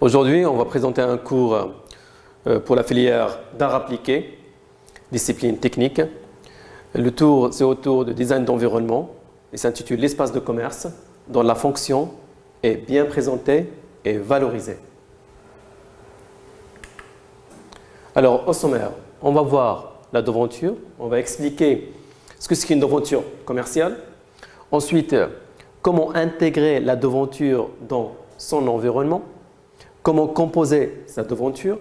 Aujourd'hui, on va présenter un cours pour la filière d'art appliqué, discipline technique. Le tour, c'est autour de design d'environnement et s'intitule l'espace de commerce dont la fonction est bien présentée et valorisée. Alors, au sommaire, on va voir la devanture, on va expliquer ce que c'est qu'une devanture commerciale. Ensuite, comment intégrer la devanture dans son environnement, comment composer sa devanture,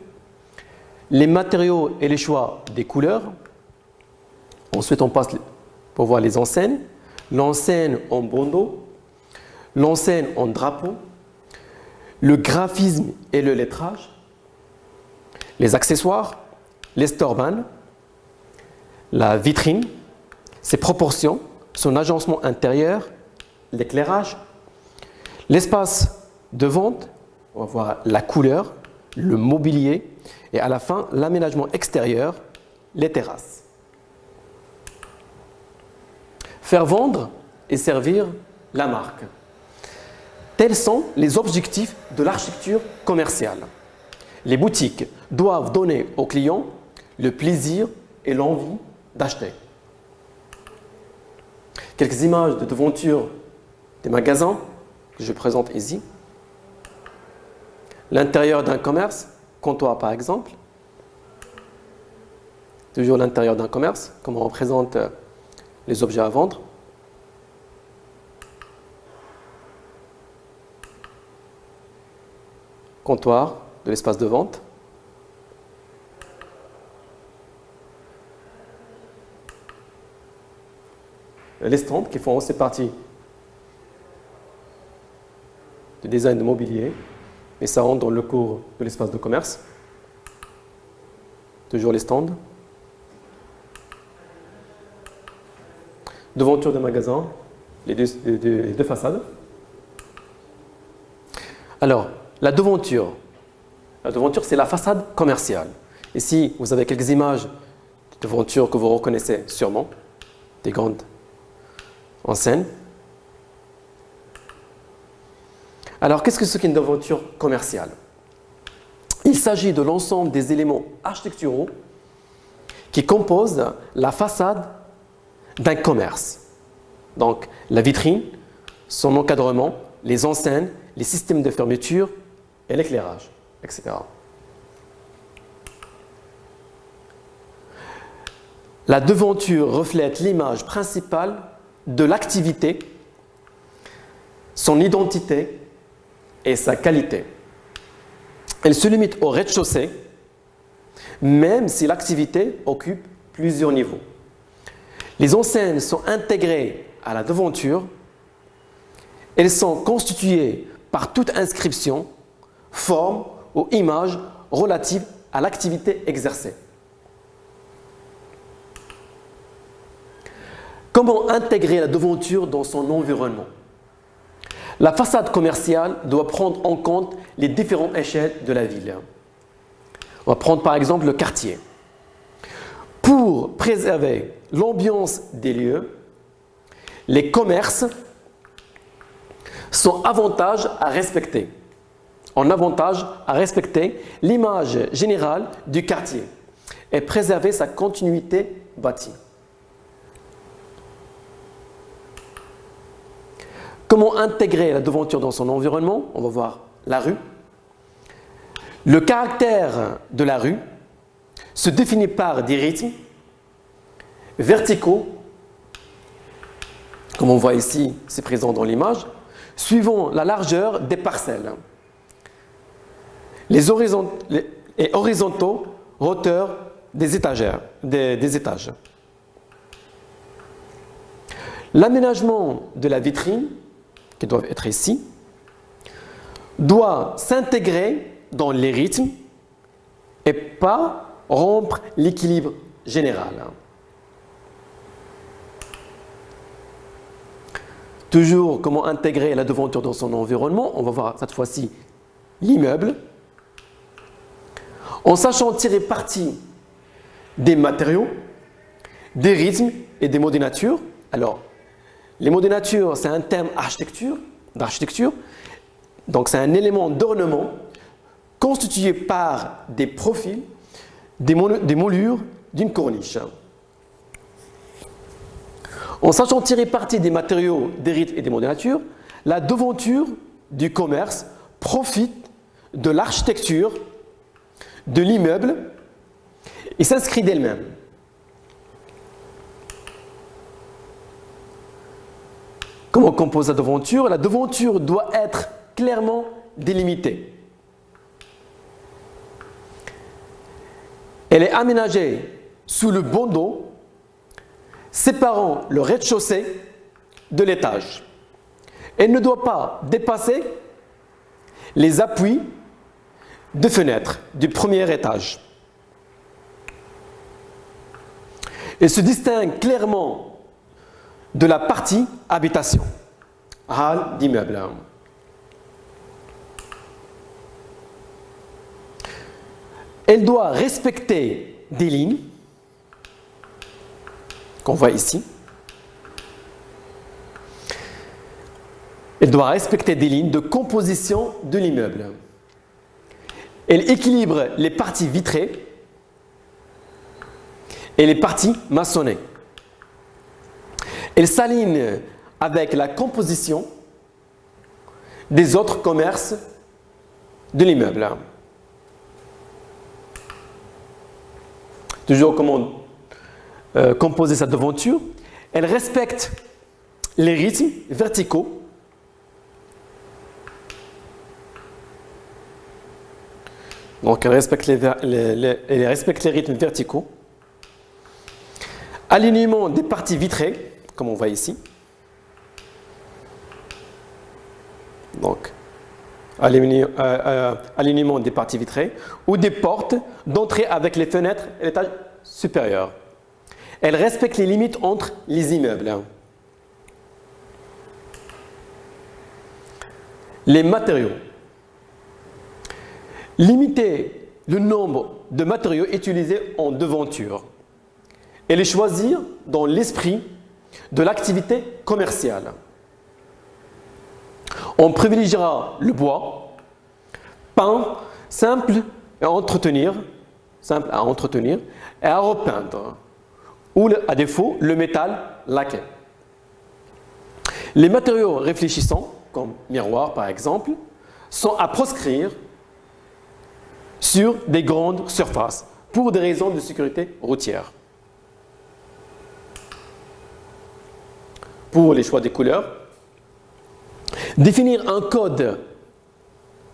les matériaux et les choix des couleurs. Ensuite, on passe pour voir les enseignes, l'enseigne en bandeau, l'enseigne en drapeau, le graphisme et le lettrage, les accessoires, les storban, la vitrine, ses proportions, son agencement intérieur, l'éclairage, l'espace de vente, on va voir la couleur, le mobilier et à la fin l'aménagement extérieur, les terrasses. Faire vendre et servir la marque. Tels sont les objectifs de l'architecture commerciale. Les boutiques doivent donner aux clients le plaisir et l'envie d'acheter. Quelques images de devanture des magasins que je présente ici. L'intérieur d'un commerce, comptoir par exemple. Toujours l'intérieur d'un commerce, comment on représente les objets à vendre. Comptoir de l'espace de vente. Les stands qui font aussi partie du design de mobilier, mais ça rentre dans le cours de l'espace de commerce. Toujours les stands. Devanture de magasin, les deux façades. Alors, la devanture, c'est la façade commerciale. Ici, vous avez quelques images de devanture que vous reconnaissez sûrement, des grandes enseignes. Alors, qu'est-ce que c'est qu'une devanture commerciale? Il s'agit de l'ensemble des éléments architecturaux qui composent la façade d'un commerce. Donc, la vitrine, son encadrement, les enseignes, les systèmes de fermeture et l'éclairage, etc. La devanture reflète l'image principale de l'activité, son identité et sa qualité. Elle se limite au rez-de-chaussée, même si l'activité occupe plusieurs niveaux. Les enseignes sont intégrées à la devanture. Elles sont constituées par toute inscription, forme ou image relative à l'activité exercée. Comment intégrer la devanture dans son environnement? La façade commerciale doit prendre en compte les différentes échelles de la ville. On va prendre par exemple le quartier. Pour préserver l'ambiance des lieux, les commerces sont avantage à respecter. En avantage à respecter l'image générale du quartier et préserver sa continuité bâtie. Comment intégrer la devanture dans son environnement? On va voir la rue. Le caractère de la rue se définit par des rythmes verticaux, comme on voit ici, c'est présent dans l'image, suivant la largeur des parcelles. Les horizontaux, hauteur des étages. L'aménagement de la vitrine, qui doit être ici, doit s'intégrer dans les rythmes et pas rompre l'équilibre général. Toujours comment intégrer la devanture dans son environnement. On va voir cette fois-ci l'immeuble. En sachant tirer parti des matériaux, des rythmes et des mots de nature. Alors, les mots de nature, c'est un terme d'architecture. Donc, c'est un élément d'ornement constitué par des profils, des moulures d'une corniche. En sachant tirer parti des matériaux, des rites et des mots de nature, la devanture du commerce profite de l'architecture de l'immeuble et s'inscrit d'elle-même. Comment on compose la devanture? La devanture doit être clairement délimitée. Elle est aménagée sous le bandeau séparant le rez-de-chaussée de l'étage. Elle ne doit pas dépasser les appuis de fenêtres du premier étage. Elle se distingue clairement de la partie habitation, hall d'immeuble. Elle doit respecter des lignes qu'on voit ici. Elle doit respecter des lignes de composition de l'immeuble. Elle équilibre les parties vitrées et les parties maçonnées. Elle s'aligne avec la composition des autres commerces de l'immeuble. Toujours comment composer sa devanture. Elle respecte les rythmes verticaux. Donc, elle respecte les rythmes verticaux. Alignement des parties vitrées, comme on voit ici. Donc, alignement des parties vitrées ou des portes d'entrée avec les fenêtres à l'étage supérieur. Elle respecte les limites entre les immeubles. Les matériaux. Limiter le nombre de matériaux utilisés en devanture et les choisir dans l'esprit de l'activité commerciale. On privilégiera le bois, peint, simple à entretenir et à repeindre, ou à défaut le métal laqué. Les matériaux réfléchissants, comme miroir par exemple, sont à proscrire sur des grandes surfaces pour des raisons de sécurité routière. Pour les choix des couleurs, définir un code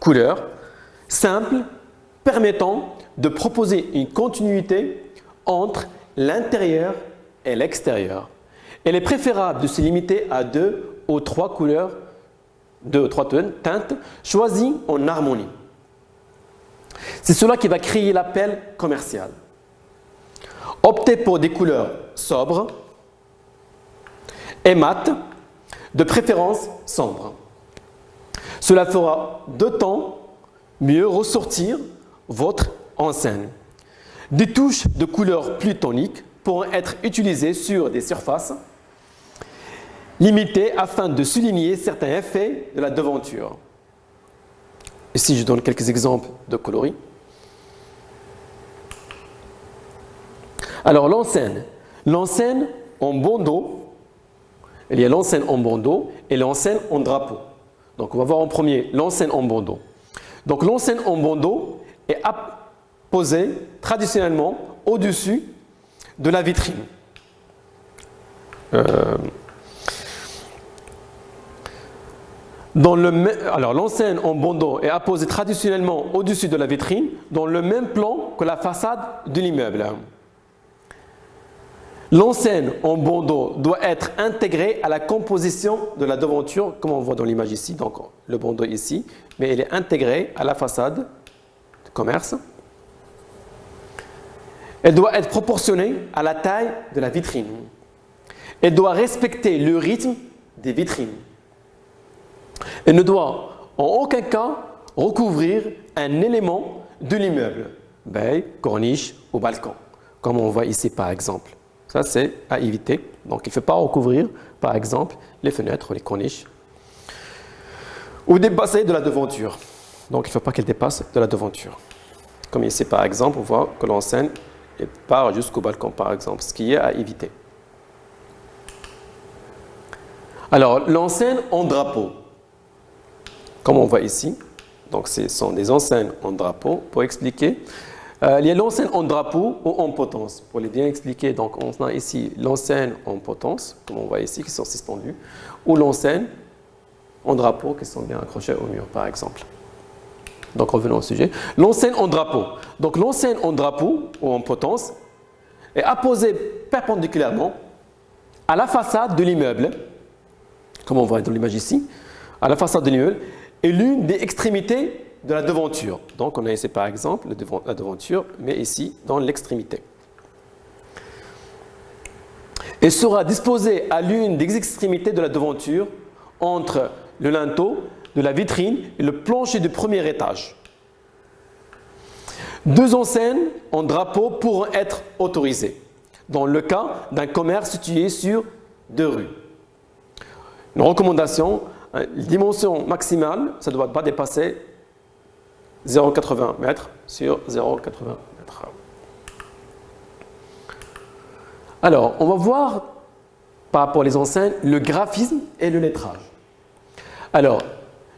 couleur simple permettant de proposer une continuité entre l'intérieur et l'extérieur. Il est préférable de se limiter à 2 ou 3 couleurs, 2 ou 3 teintes choisies en harmonie. C'est cela qui va créer l'appel commercial. Optez pour des couleurs sobres et mates, de préférence sombres. Cela fera d'autant mieux ressortir votre enseigne. Des touches de couleurs plus toniques pourront être utilisées sur des surfaces limitées afin de souligner certains effets de la devanture. Ici, je donne quelques exemples de coloris. Alors, l'enseigne. L'enseigne en bandeau, il y a l'enseigne en bandeau et l'enseigne en drapeau. Donc, on va voir en premier l'enseigne en bandeau. Donc, l'enseigne en bandeau est posée traditionnellement au-dessus de la vitrine. Alors, l'enseigne en bandeau est apposée traditionnellement au-dessus de la vitrine dans le même plan que la façade de l'immeuble. L'enseigne en bandeau doit être intégrée à la composition de la devanture, comme on voit dans l'image ici, donc le bandeau ici, mais elle est intégrée à la façade du commerce. Elle doit être proportionnée à la taille de la vitrine. Elle doit respecter le rythme des vitrines. Elle ne doit en aucun cas recouvrir un élément de l'immeuble, baie, corniche ou balcon, comme on voit ici par exemple. Ça, c'est à éviter. Donc, il ne faut pas recouvrir, par exemple, les fenêtres ou les corniches ou dépasser de la devanture. Donc, il ne faut pas qu'elle dépasse de la devanture. Comme ici, par exemple, on voit que l'enseigne part jusqu'au balcon, par exemple, ce qui est à éviter. Alors, l'enseigne en drapeau, comme on voit ici, donc ce sont des enseignes en drapeau. Pour expliquer, il y a l'enseigne en drapeau ou en potence. Pour les bien expliquer, donc on a ici l'enseigne en potence, comme on voit ici, qui sont suspendues, ou l'enseigne en drapeau, qui sont bien accrochées au mur, par exemple. Donc revenons au sujet. L'enseigne en drapeau. Donc l'enseigne en drapeau ou en potence est apposée perpendiculairement à la façade de l'immeuble, comme on voit dans l'image ici, à la façade de l'immeuble, est l'une des extrémités de la devanture. Donc on a ici par exemple la devanture, mais ici dans l'extrémité. Et sera disposée à l'une des extrémités de la devanture entre le linteau de la vitrine et le plancher du premier étage. Deux enseignes en drapeau pourront être autorisées dans le cas d'un commerce situé sur 2 rues. Une recommandation, la dimension maximale, ça ne doit pas dépasser 0,80 m sur 0,80 m. Alors, on va voir par rapport aux enseignes le graphisme et le lettrage. Alors,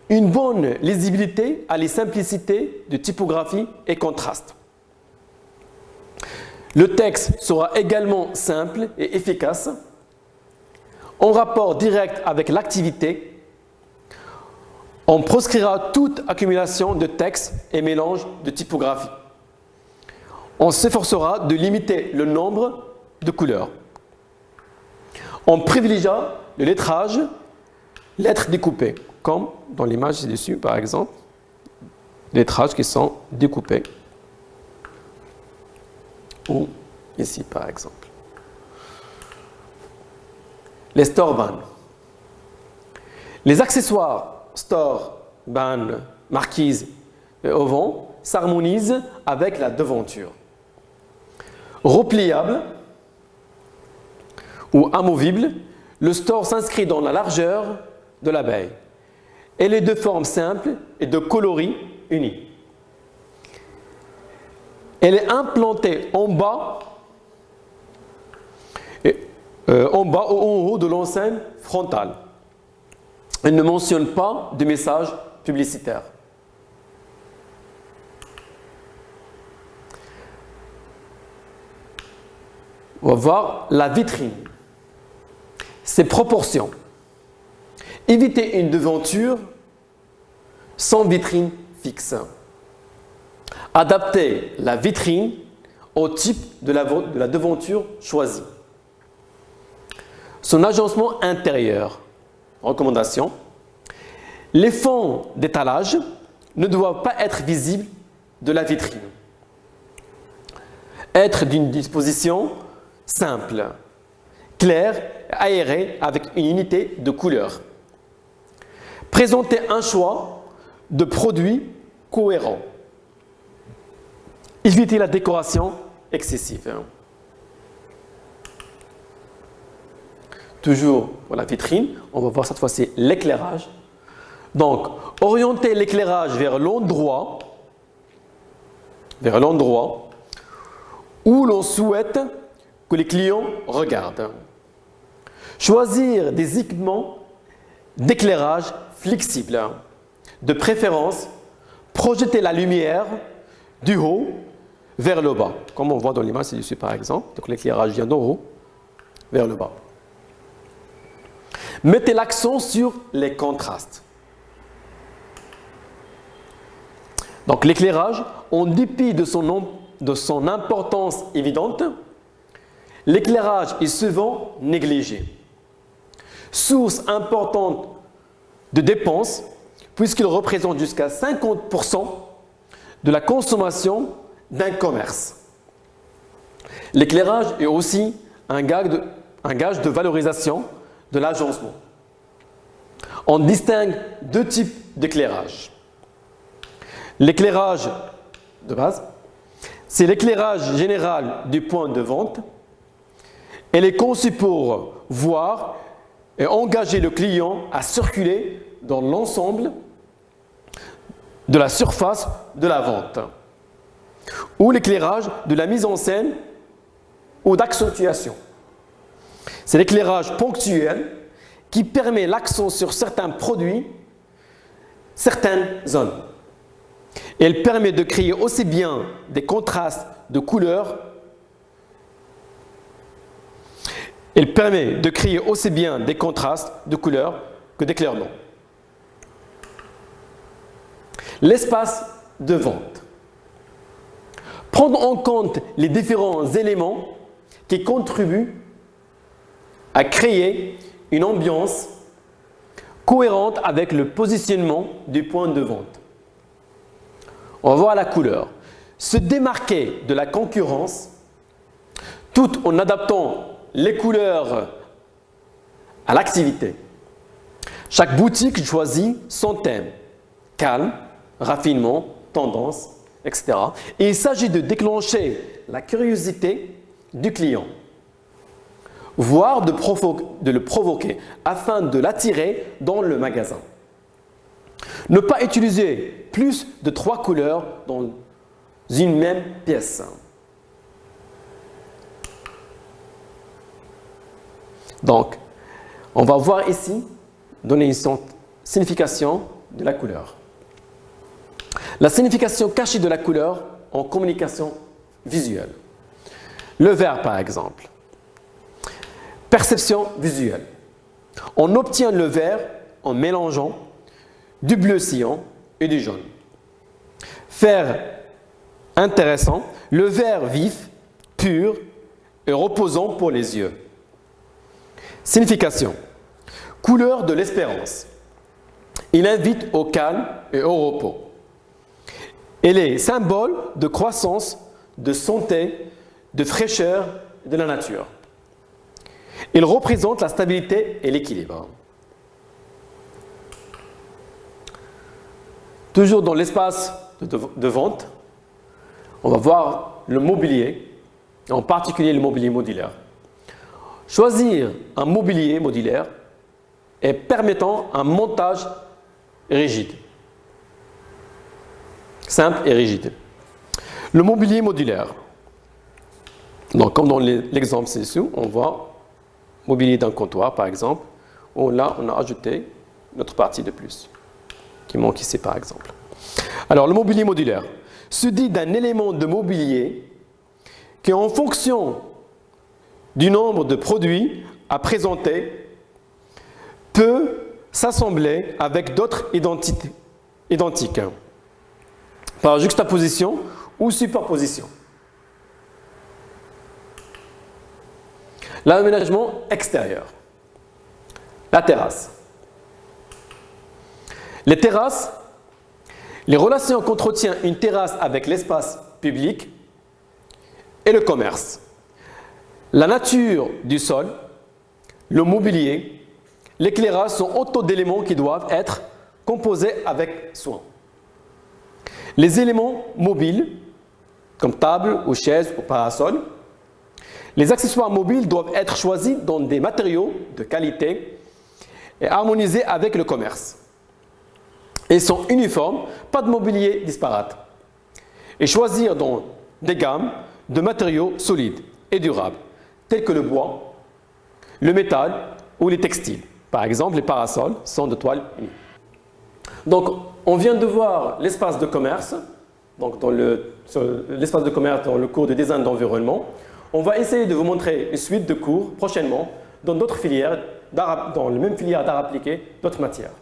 une bonne lisibilité allie simplicité de typographie et contraste. Le texte sera également simple et efficace, en rapport direct avec l'activité. On proscrira toute accumulation de texte et mélange de typographie. On s'efforcera de limiter le nombre de couleurs. On privilégia le lettrage, lettres découpées, comme dans l'image ci-dessus par exemple, lettrages qui sont découpés, ou ici par exemple. Les store bands. Les accessoires store, band, marquise et auvent s'harmonisent avec la devanture. Repliable ou amovible, le store s'inscrit dans la largeur de l'abeille. Elle est de forme simple et de coloris unis. Elle est implantée en bas ou en haut de l'enseigne frontale. Elle ne mentionne pas de message publicitaire. On va voir la vitrine. Ses proportions. Éviter une devanture sans vitrine fixe. Adapter la vitrine au type de la devanture choisie. Son agencement intérieur. Recommandation. Les fonds d'étalage ne doivent pas être visibles de la vitrine. Être d'une disposition simple, claire, aérée avec une unité de couleur. Présenter un choix de produits cohérents. Éviter la décoration excessive. Toujours pour la vitrine, on va voir cette fois-ci l'éclairage. Donc, orienter l'éclairage vers l'endroit où l'on souhaite que les clients regardent. Choisir des équipements d'éclairage flexibles. De préférence, projeter la lumière du haut vers le bas, comme on voit dans l'image ci-dessus par exemple. Donc l'éclairage vient d'en haut vers le bas. Mettez l'accent sur les contrastes. Donc l'éclairage, en dépit de son importance évidente, l'éclairage est souvent négligé. Source importante de dépenses, puisqu'il représente jusqu'à 50% de la consommation d'un commerce. L'éclairage est aussi un gage de valorisation de l'agencement. On distingue 2 types d'éclairage. L'éclairage de base, c'est l'éclairage général du point de vente. Elle est conçue pour voir et engager le client à circuler dans l'ensemble de la surface de la vente, ou l'éclairage de la mise en scène ou d'accentuation. C'est l'éclairage ponctuel qui permet l'accent sur certains produits, certaines zones. Elle permet de créer aussi bien des contrastes de couleurs, que d'éclairement. L'espace de vente. Prendre en compte les différents éléments qui contribuent à créer une ambiance cohérente avec le positionnement du point de vente. On va voir la couleur. Se démarquer de la concurrence tout en adaptant les couleurs à l'activité. Chaque boutique choisit son thème, calme, raffinement, tendance, etc. Et il s'agit de déclencher la curiosité du client, voire de le provoquer afin de l'attirer dans le magasin. Ne pas utiliser plus de 3 couleurs dans une même pièce. Donc, on va voir ici, donner une signification de la couleur. La signification cachée de la couleur en communication visuelle. Le vert, par exemple. Perception visuelle. On obtient le vert en mélangeant du bleu cyan et du jaune. Faire intéressant, le vert vif, pur et reposant pour les yeux. Signification. Couleur de l'espérance. Il invite au calme et au repos. Elle est symbole de croissance, de santé, de fraîcheur de la nature. Il représente la stabilité et l'équilibre. Toujours dans l'espace de vente, on va voir le mobilier, en particulier le mobilier modulaire. Choisir un mobilier modulaire et permettant un montage rigide. Simple et rigide. Le mobilier modulaire. Donc, comme dans l'exemple ci-dessous, on voit mobilier d'un comptoir, par exemple, où là, on a ajouté notre partie de plus, qui manque ici, par exemple. Alors, le mobilier modulaire se dit d'un élément de mobilier qui, en fonction du nombre de produits à présenter, peut s'assembler avec d'autres identiques, par juxtaposition ou superposition. L'aménagement extérieur. La terrasse. Les terrasses, les relations qu'entretient une terrasse avec l'espace public et le commerce. La nature du sol, le mobilier, l'éclairage sont autant d'éléments qui doivent être composés avec soin. Les éléments mobiles, comme table ou chaise ou parasol, les accessoires mobiles doivent être choisis dans des matériaux de qualité et harmonisés avec le commerce. Ils sont uniformes, pas de mobilier disparate. Et choisir dans des gammes de matériaux solides et durables, tels que le bois, le métal ou les textiles. Par exemple, les parasols sont de toile unie. Donc, on vient de voir l'espace de commerce, donc dans l'espace de commerce dans le cours de design d'environnement. On va essayer de vous montrer une suite de cours prochainement dans d'autres filières, dans la même filière d'art appliqué, d'autres matières.